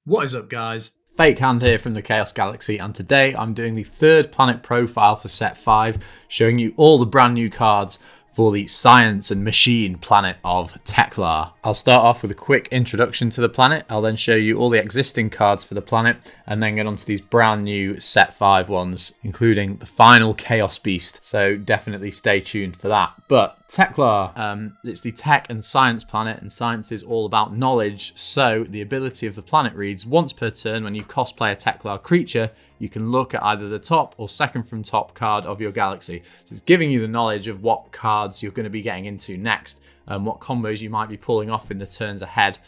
What is up, guys? Fake Hand here from the Chaos Galaxy, and today I'm doing the third planet profile for set 5, showing you all the brand new cards for the science and machine planet of Teklar. I'll start off with a quick introduction to the planet. I'll then show you all the existing cards for the planet, and then get onto these brand new set 5 ones, including the final Chaos Beast. So definitely stay tuned for that. But Teklar, it's the tech and science planet, and science is all about knowledge. So the ability of the planet reads: once per turn, when you cosplay a Teklar creature, you can look at either the top or second from top card of your galaxy. So it's giving you the knowledge of what cards you're going to be getting into next, and what combos you might be pulling off in the turns ahead.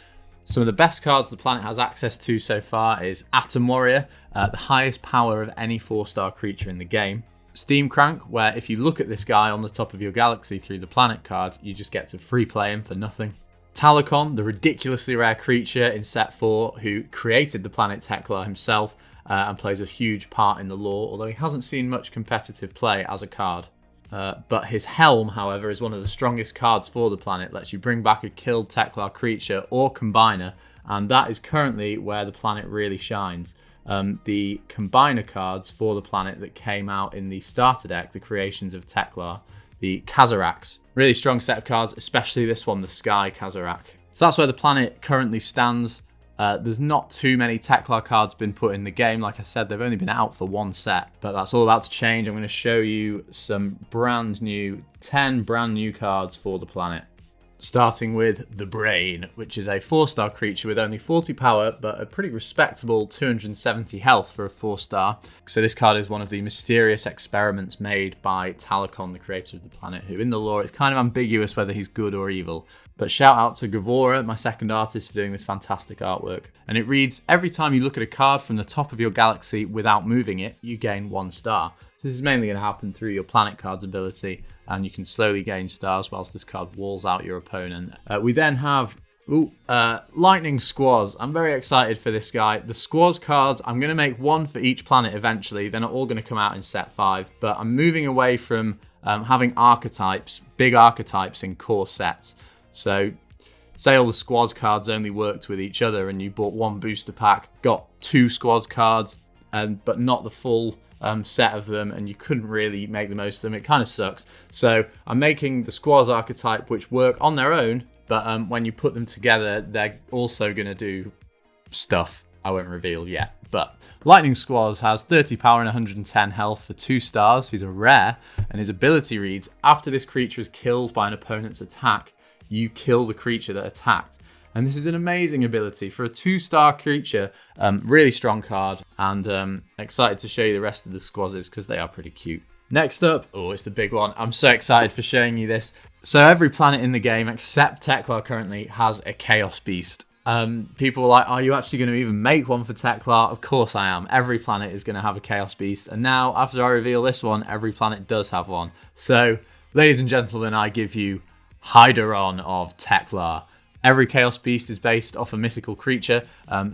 Some of the best cards the planet has access to so far is Atom Warrior, the highest power of any 4-star creature in the game. Steam Crank, where if you look at this guy on the top of your galaxy through the planet card, you just get to free play him for nothing. Talakon, the ridiculously rare creature in set 4 who created the planet Teklar himself, and plays a huge part in the lore, although he hasn't seen much competitive play as a card. But his Helm, however, is one of the strongest cards for the planet, lets you bring back a killed Teklar creature or combiner, and that is currently where the planet really shines. The combiner cards for the planet that came out in the starter deck, the creations of Teklar, the Kazaraks. Really strong set of cards, especially this one, the Sky Kazarak. So that's where the planet currently stands. There's not too many Teklar cards been put in the game. Like I said, they've only been out for one set, but that's all about to change. I'm going to show you some 10 brand new cards for the planet. Starting with the Brain, which is a 4-star creature with only 40 power, but a pretty respectable 270 health for a 4-star. So this card is one of the mysterious experiments made by Talakon, the creator of the planet, who in the lore it's kind of ambiguous whether he's good or evil. But shout out to Gavora, my second artist, for doing this fantastic artwork. And it reads: every time you look at a card from the top of your galaxy without moving it, you gain 1 star. So this is mainly going to happen through your planet card's ability, and you can slowly gain stars whilst this card walls out your opponent. We then have Lightning Squaws. I'm very excited for this guy. The Squaws cards, I'm going to make one for each planet eventually. They're not all going to come out in set 5, but I'm moving away from having archetypes, big archetypes in core sets. So say all the Squaws cards only worked with each other, and you bought one booster pack, got 2 Squaws cards, but not the full set of them, and you couldn't really make the most of them. It kind of sucks. So I'm making the Squaws archetype, which work on their own, but when you put them together, they're also going to do stuff I won't reveal yet. But Lightning Squaws has 30 power and 110 health for 2 stars. He's a rare, and his ability reads: after this creature is killed by an opponent's attack, you kill the creature that attacked. And this is an amazing ability for a 2-star creature. Really strong card, and excited to show you the rest of the Squazes because they are pretty cute. Next up, it's the big one. I'm so excited for showing you this. So every planet in the game except Teklar currently has a Chaos Beast. People were like, are you actually going to even make one for Teklar? Of course I am. Every planet is going to have a Chaos Beast. And now, after I reveal this one, every planet does have one. So, ladies and gentlemen, I give you Hydron of Teklar. Every Chaos Beast is based off a mythical creature,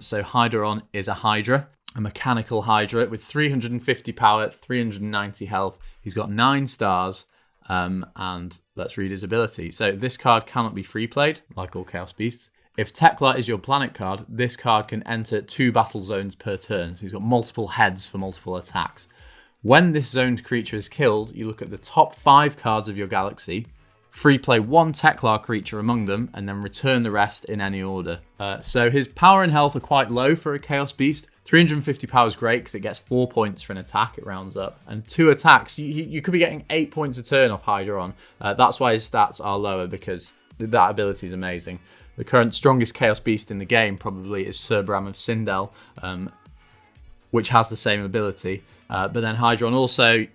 so Hydron is a Hydra, a mechanical Hydra with 350 power, 390 health. He's got 9 stars, and let's read his ability. So this card cannot be free played, like all Chaos Beasts. If Teklar is your planet card, this card can enter 2 battle zones per turn, so he's got multiple heads for multiple attacks. When this zoned creature is killed, you look at the top 5 cards of your galaxy, free play 1 Teklar creature among them, and then return the rest in any order. So his power and health are quite low for a Chaos Beast. 350 power is great because it gets 4 points for an attack, it rounds up. And 2 attacks, you could be getting 8 points a turn off Hydron. That's why his stats are lower, because that ability is amazing. The current strongest Chaos Beast in the game probably is Cerbram of Sindel, which has the same ability. But then Hydron also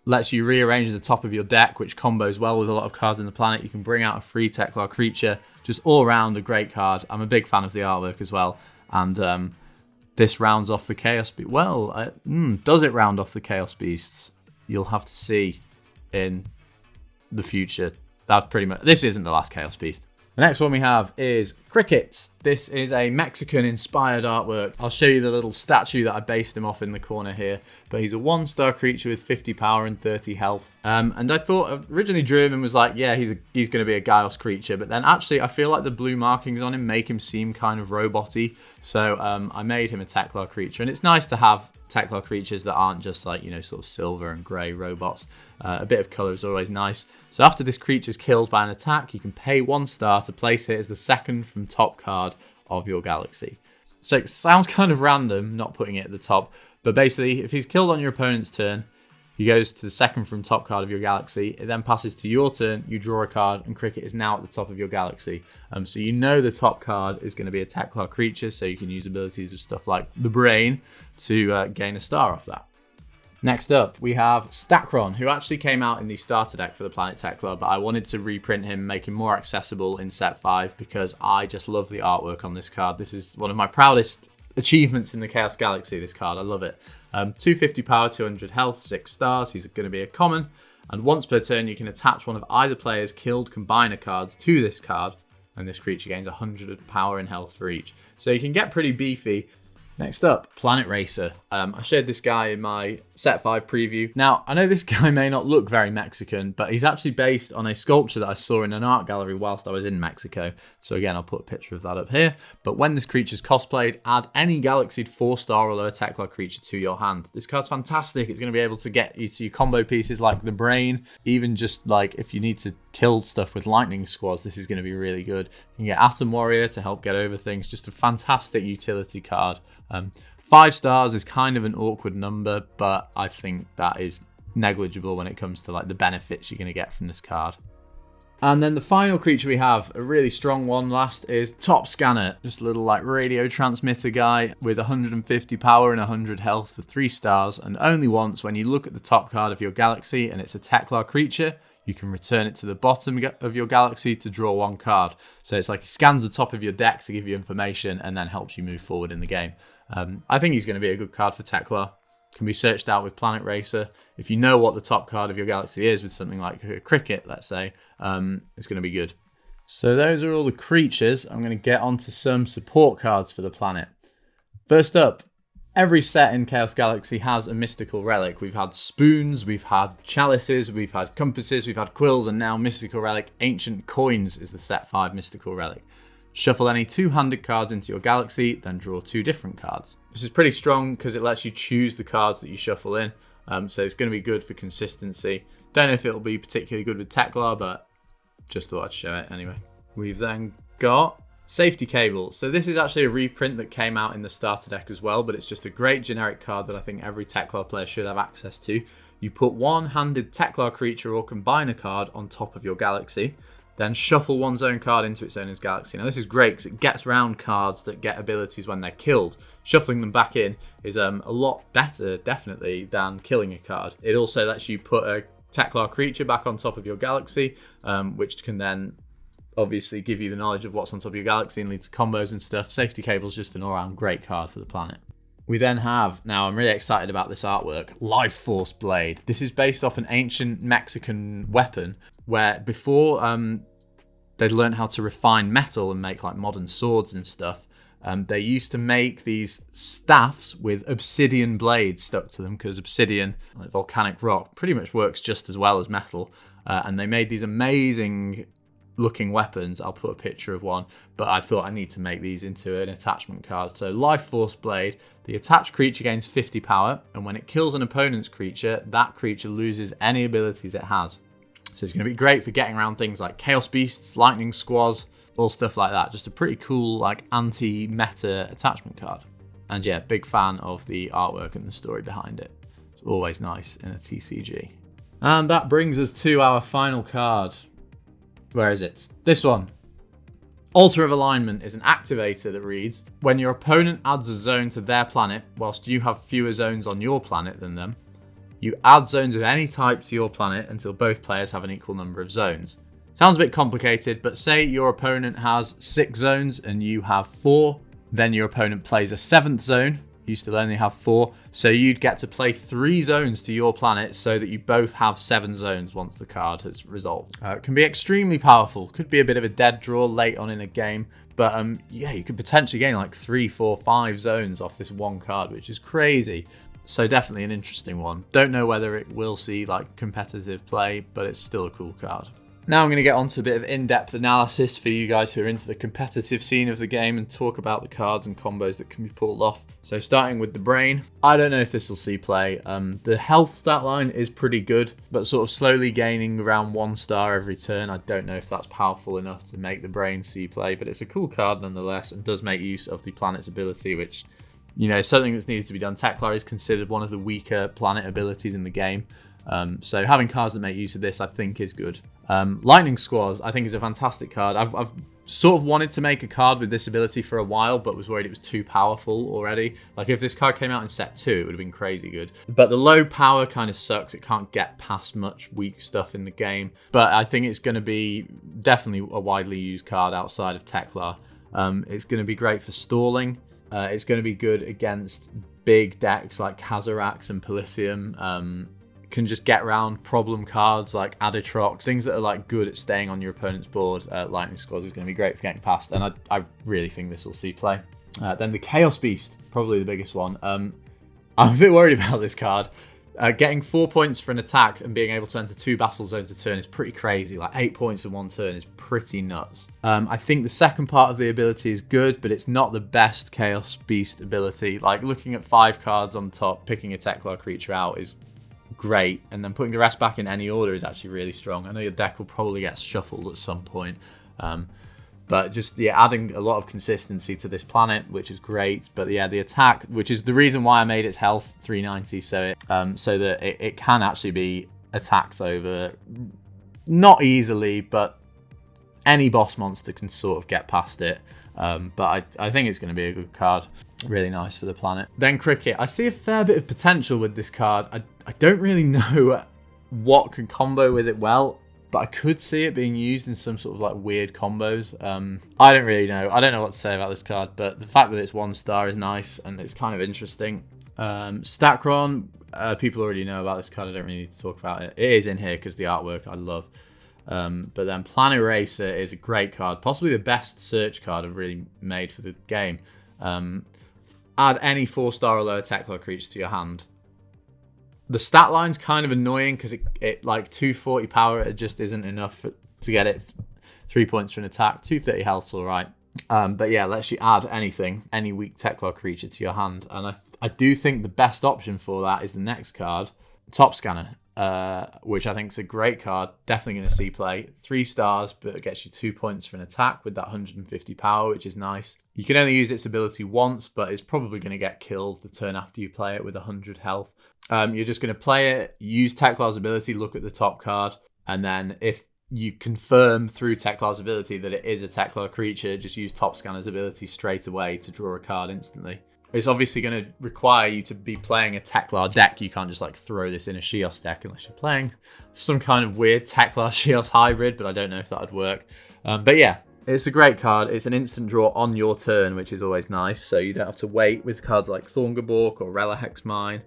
lets you rearrange the top of your deck, which combos well with a lot of cards in the planet. You can bring out a free Teklar creature. Just all around a great card. I'm a big fan of the artwork as well. And this rounds off the Chaos Beast. Well, does it round off the Chaos Beasts? You'll have to see in the future. That's pretty much... This isn't the last Chaos Beast. The next one we have is Cricket. This is a Mexican-inspired artwork. I'll show you the little statue that I based him off in the corner here. But he's a 1-star creature with 50 power and 30 health. And I thought, originally drew him and was like, yeah, he's going to be a Gaios creature. But then actually, I feel like the blue markings on him make him seem kind of robot-y. So I made him a Teklar creature. And it's nice to have Teklar creatures that aren't just like, you know, sort of silver and grey robots. A bit of colour is always nice. So after this creature is killed by an attack, you can pay 1 star to place it as the second from top card of your galaxy. So it sounds kind of random not putting it at the top, but basically if he's killed on your opponent's turn, he goes to the second from top card of your galaxy. It then passes to your turn, you draw a card, and Cricket is now at the top of your galaxy. So you know the top card is going to be a Teklar creature, so you can use abilities of stuff like the Brain to gain a star off that. Next up, we have Stakron, who actually came out in the starter deck for the Planet Teklar, but I wanted to reprint him, make him more accessible in set 5 because I just love the artwork on this card. This is one of my proudest achievements in the Chaos Galaxy, this card. I love it. 250 power, 200 health, 6 stars. He's going to be a common. And once per turn, you can attach one of either player's killed combiner cards to this card, and this creature gains 100 power and health for each. So you can get pretty beefy. Next up, Planet Racer. I showed this guy in my Set 5 preview. Now, I know this guy may not look very Mexican, but he's actually based on a sculpture that I saw in an art gallery whilst I was in Mexico. So again, I'll put a picture of that up here. But when this creature's cosplayed, add any galaxied 4-star or lower Teklar creature to your hand. This card's fantastic. It's going to be able to get you to your combo pieces like the Brain. Even just like if you need to kill stuff with lightning squads, this is going to be really good. You can get Atom Warrior to help get over things. Just a fantastic utility card. 5 stars is kind of an awkward number, but I think that is negligible when it comes to like the benefits you're going to get from this card. And then the final creature we have, a really strong one last, is Top Scanner. Just a little like radio transmitter guy with 150 power and 100 health for 3 stars. And only once when you look at the top card of your galaxy and it's a Teklar creature, you can return it to the bottom of your galaxy to draw 1 card. So it's like he scans the top of your deck to give you information and then helps you move forward in the game. I think he's going to be a good card for Teklar. Can be searched out with Planet Racer. If you know what the top card of your galaxy is with something like Cricket, let's say, it's going to be good. So those are all the creatures. I'm going to get onto some support cards for the planet. First up, every set in Chaos Galaxy has a mystical relic. We've had spoons, we've had chalices, we've had compasses, we've had quills, and now mystical relic Ancient Coins is the set 5 mystical relic. Shuffle any 2-handed cards into your galaxy, then draw 2 different cards. This is pretty strong because it lets you choose the cards that you shuffle in, so it's going to be good for consistency. Don't know if it'll be particularly good with Teklar, but just thought I'd show it anyway. We've then got Safety Cable. So this is actually a reprint that came out in the starter deck as well, but it's just a great generic card that I think every Teklar player should have access to. You put 1-handed Teklar creature or combiner card on top of your galaxy, then shuffle one's own card into its owner's galaxy. Now this is great because it gets round cards that get abilities when they're killed. Shuffling them back in is a lot better, definitely, than killing a card. It also lets you put a Teklar creature back on top of your galaxy, which can then obviously give you the knowledge of what's on top of your galaxy and lead to combos and stuff. Safety Cable is just an all-around great card for the planet. We then have, now I'm really excited about this artwork, Life Force Blade. This is based off an ancient Mexican weapon where before they'd learned how to refine metal and make like modern swords and stuff, they used to make these staffs with obsidian blades stuck to them because obsidian, like volcanic rock, pretty much works just as well as metal. And they made these amazing looking weapons. I'll put a picture of one, but I thought I need to make these into an attachment card. So Life Force Blade, the attached creature gains 50 power, and when it kills an opponent's creature, that creature loses any abilities it has. So it's going to be great for getting around things like Chaos Beasts, Lightning Squads, all stuff like that. Just a pretty cool like anti-meta attachment card. And yeah, big fan of the artwork and the story behind it. It's always nice in a TCG. And that brings us to our final card. Where is it? This one. Altar of Alignment is an activator that reads, when your opponent adds a zone to their planet, whilst you have fewer zones on your planet than them, you add zones of any type to your planet until both players have an equal number of zones. Sounds a bit complicated, but say your opponent has 6 zones and you have 4, then your opponent plays a 7th zone, you still only have 4, So you'd get to play 3 zones to your planet so that you both have 7 zones once the card has resolved. It can be extremely powerful. Could be a bit of a dead draw late on in a game. But yeah, you could potentially gain like 3, 4, 5 zones off this one card, which is crazy. So definitely an interesting one. Don't know whether it will see like competitive play, but it's still a cool card. Now I'm going to get onto a bit of in-depth analysis for you guys who are into the competitive scene of the game and talk about the cards and combos that can be pulled off. So starting with the brain, I don't know if this will see play. The health stat line is pretty good, but sort of slowly gaining around 1 star every turn. I don't know if that's powerful enough to make the brain see play, but it's a cool card nonetheless and does make use of the planet's ability, which, you know, something that's needed to be done. Teklar is considered one of the weaker planet abilities in the game. So having cards that make use of this, I think, is good. Lightning Squaws, I think, is a fantastic card. I've sort of wanted to make a card with this ability for a while, but was worried it was too powerful already. Like, if this card came out in set 2, it would have been crazy good. But the low power kind of sucks. It can't get past much weak stuff in the game. But I think it's going to be definitely a widely used card outside of Teklar. It's going to be great for stalling. It's going to be good against big decks like Kazarax and Pelisium. Can just get around problem cards like Aditrox, things that are like good at staying on your opponent's board. Lightning Squads is going to be great for getting past, and I really think this will see play. Then the Chaos Beast, probably the biggest one. I'm a bit worried about this card. Getting 4 points for an attack and being able to enter 2 battle zones a turn is pretty crazy. Like 8 points in 1 turn is pretty nuts. I think the second part of the ability is good, but it's not the best Chaos Beast ability. Like looking at 5 cards on top, picking a Teklar creature out is great, and then putting the rest back in any order is actually really strong. I know your deck will probably get shuffled at some point, but just adding a lot of consistency to this planet, which is great. But yeah, the attack, which is the reason why I made its health 390, so that it can actually be attacked over, not easily, but any boss monster can sort of get past it. But I think it's going to be a good card. Really nice for the planet. Then Cricket. I see a fair bit of potential with this card. I don't really know what can combo with it well, but I could see it being used in some sort of like weird combos. I don't really know. I don't know what to say about this card, but the fact that it's 1 star is nice and it's kind of interesting. Stakron, people already know about this card. I don't really need to talk about it. It is in here because the artwork I love. But then Plan Eraser is a great card, possibly the best search card I've really made for the game. Add any 4-star or lower Teklar creature to your hand. The stat line's kind of annoying because it like 240 power, it just isn't enough to get it 3 points for an attack. 230 health's alright. But yeah, lets you add anything, any weak Teklar creature to your hand. And I do think the best option for that is the next card, Top Scanner. Which I think is a great card. Definitely going to see play. 3 stars, but it gets you 2 points for an attack with that 150 power, which is nice. You can only use its ability once, but it's probably going to get killed the turn after you play it with 100 health. You're just going to play it, use Teklar's ability, look at the top card, and then if you confirm through Teklar's ability that it is a Teklar creature, just use Top Scanner's ability straight away to draw a card instantly. It's obviously going to require you to be playing a Teklar deck. You can't just like throw this in a Shios deck unless you're playing some kind of weird Teklar Shios hybrid, but I don't know if that would work. But yeah, it's a great card. It's an instant draw on your turn, which is always nice, so you don't have to wait with cards like Thorngabork or Relihex Mine.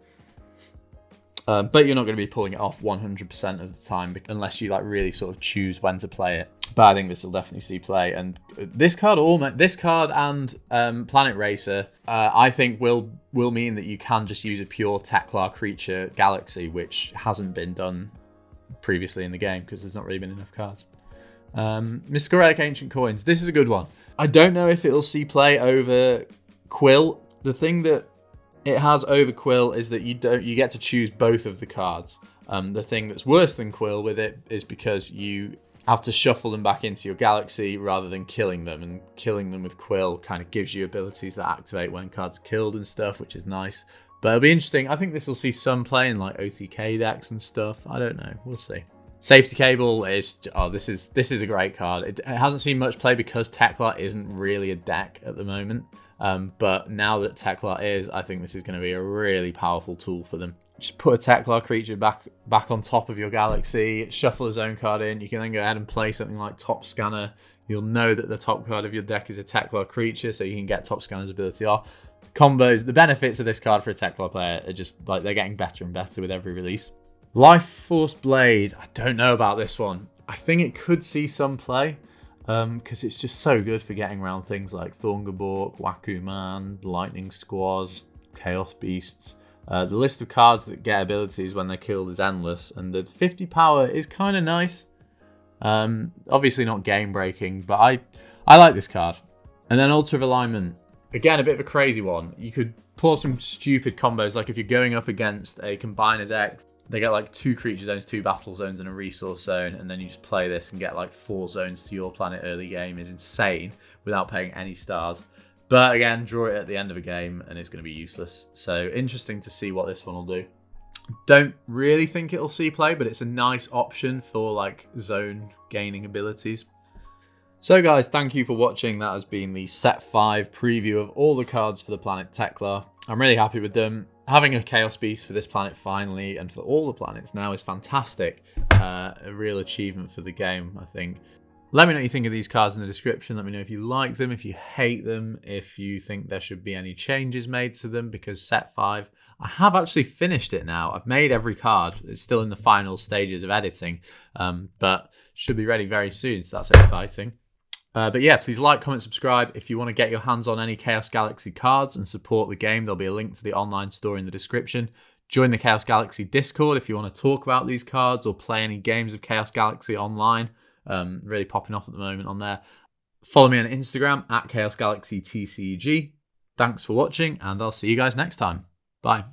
But you're not going to be pulling it off 100% of the time unless you like really sort of choose when to play it. But I think this will definitely see play. And this card and Planet Racer, I think will mean that you can just use a pure Teklar creature Galaxy, which hasn't been done previously in the game because there's not really been enough cards. Mystical Relic Ancient Coins. This is a good one. I don't know if it'll see play over Quill. The thing that it has over Quill is that you get to choose both of the cards. The thing that's worse than Quill with it is because you have to shuffle them back into your Galaxy rather than killing them, and killing them with Quill kind of gives you abilities that activate when cards are killed and stuff, which is nice. But it'll be interesting. I think this will see some play in like OTK decks and stuff. I don't know. We'll see. Safety Cable is this is a great card. It hasn't seen much play because Teklar isn't really a deck at the moment. But now that Teklar is, I think this is going to be a really powerful tool for them. Just put a Teklar creature back on top of your Galaxy, shuffle a zone card in. You can then go ahead and play something like Top Scanner. You'll know that the top card of your deck is a Teklar creature, so you can get Top Scanner's ability off. Combos, the benefits of this card for a Teklar player are just like they're getting better and better with every release. Life Force Blade, I don't know about this one. I think it could see some play because it's just so good for getting around things like Thorngabork, Wakuman, Lightning Squaws, Chaos Beasts. The list of cards that get abilities when they're killed is endless, and the 50 power is kind of nice. Obviously not game breaking, but I like this card. And then Ultra Alignment, again a bit of a crazy one. You could pull some stupid combos, like if you're going up against a combiner deck, they get like 2 creature zones, 2 battle zones, and a resource zone, and then you just play this and get like 4 zones to your planet early game. Is insane without paying any stars. But again, draw it at the end of a game and it's going to be useless. So interesting to see what this one will do. Don't really think it'll see play, but it's a nice option for like zone gaining abilities. So guys, thank you for watching. That has been the set 5 preview of all the cards for the planet Teklar. I'm really happy with them. Having a Chaos Beast for this planet finally, and for all the planets now, is fantastic. A real achievement for the game, I think. Let me know what you think of these cards in the description. Let me know if you like them, if you hate them, if you think there should be any changes made to them, because set 5, I have actually finished it now. I've made every card. It's still in the final stages of editing, but should be ready very soon, so that's exciting. But yeah, please like, comment, subscribe. If you want to get your hands on any Chaos Galaxy cards and support the game, there'll be a link to the online store in the description. Join the Chaos Galaxy Discord if you want to talk about these cards or play any games of Chaos Galaxy online. Really popping off at the moment on there. Follow me on Instagram at Chaos Galaxy TCG. Thanks for watching, and I'll see you guys next time. Bye.